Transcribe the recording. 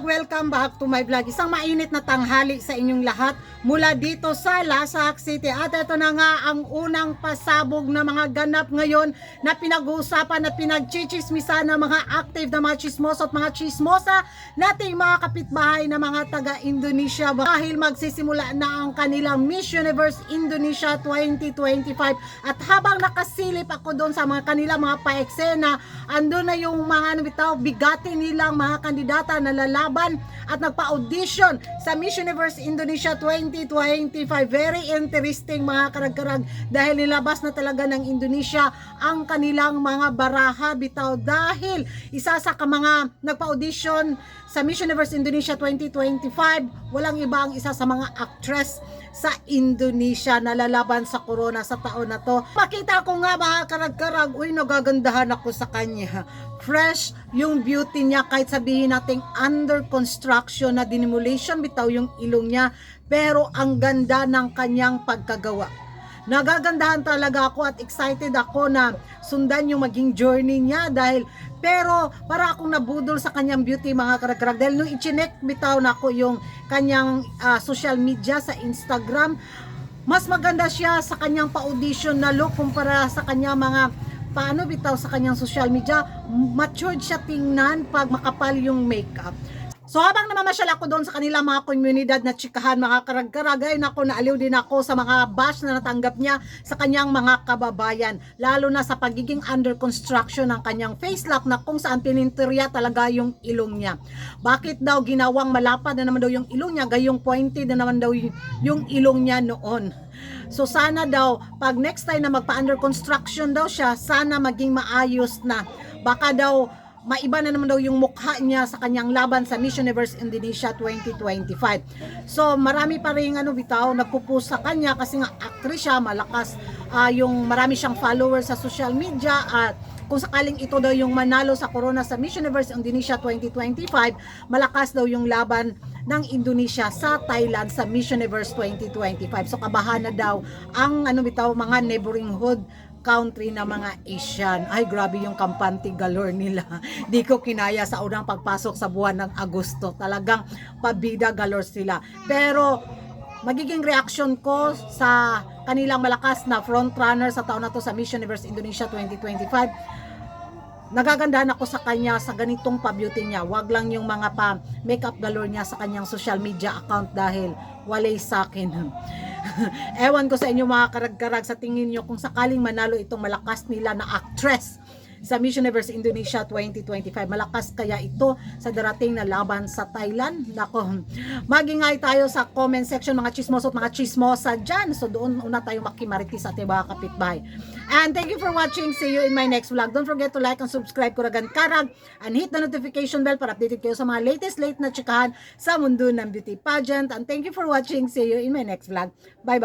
vlog, welcome back to my vlog. Isang mainit na tanghali sa inyong lahat mula dito sa Lasak City. At ito na nga ang unang pasabog na mga ganap ngayon na pinag-uusapan at pinagchichismisan ng mga active na mga chismoso at mga chismosa nating mga kapitbahay na mga taga-Indonesia dahil magsisimula na ang kanilang Miss Universe Indonesia 2025. At habang nakasilip ako doon sa mga kanilang mga paeksena, ando na yung mga bigati nilang mga kandidata na lalaban at nagpa-audition sa Miss Universe Indonesia 2025. Very interesting mga karag-karag dahil nilabas na talaga ng Indonesia ang kanilang mga baraha bitaw dahil isa sa mga nagpa-audition sa Miss Universe Indonesia 2025, walang iba ang isa sa mga actress sa Indonesia na lalaban sa corona sa taon na to. Makita ko nga mga karag-karag, uy, nagagandahan ako sa kanya. Fresh yung beauty niya kahit sabihin nating under construction na demolition bitaw yung ilong niya, pero ang ganda ng kanyang pagkagawa. Nagagandahan talaga ako at excited ako na sundan yung maging journey niya pero para akong nabudol sa kanyang beauty mga karag-karag dahil nung i-chinek bitaw na ako yung kanyang social media sa Instagram, mas maganda siya sa kanyang pa-audition na look kumpara sa kanyang mga paano bitaw sa kanyang social media. Matured siya tingnan pag makapal yung makeup. So habang namamasyal ako doon sa kanilang mga komunidad na chikahan mga karag-karag, ay naku, naaliw din ako sa mga bash na natanggap niya sa kanyang mga kababayan, lalo na sa pagiging under construction ng kanyang face lock na kung saan pininterya talaga yung ilong niya. Bakit daw ginawang malapad na naman daw yung ilong niya, gayong pointed na naman daw yung ilong niya noon. So sana daw pag next time na magpa-under construction daw siya, sana maging maayos na. Baka daw maiba na naman daw yung mukha niya sa kanyang laban sa Miss Universe Indonesia 2025. So marami pa rin bitaw nagpupush sa kanya kasi nga actress siya, malakas yung marami siyang followers sa social media at kung sakaling ito daw yung manalo sa corona sa Miss Universe Indonesia 2025, malakas daw yung laban ng Indonesia sa Thailand sa Miss Universe 2025. So kabahan na daw ang bitaw mga neighboring hood country na mga Asian. Ay, grabe yung kampante galore nila. Di ko kinaya sa unang pagpasok sa buwan ng Agosto. Talagang pabida galore sila. Pero magiging reaction ko sa kanilang malakas na frontrunner sa taon na to sa Miss Universe Indonesia 2025. Nagagandahan ako sa kanya sa ganitong pa-beauty niya. Wag lang yung mga pa-makeup galore niya sa kanyang social media account dahil walay sa akin. Ewan ko sa inyo mga karag-karag, sa tingin nyo kung sakaling manalo itong malakas nila na actress sa Miss Universe Indonesia 2025, malakas kaya ito sa darating na laban sa Thailand? Nako, magingay tayo sa comment section mga chismoso at mga chismosa dyan. So doon una tayo makimaritis at mga kapitbahay. And thank you for watching. See you in my next vlog. Don't forget to like and subscribe Kuragan Karag and hit the notification bell para updated kayo sa mga latest na chikahan sa mundo ng beauty pageant. And thank you for watching. See you in my next vlog. Bye bye.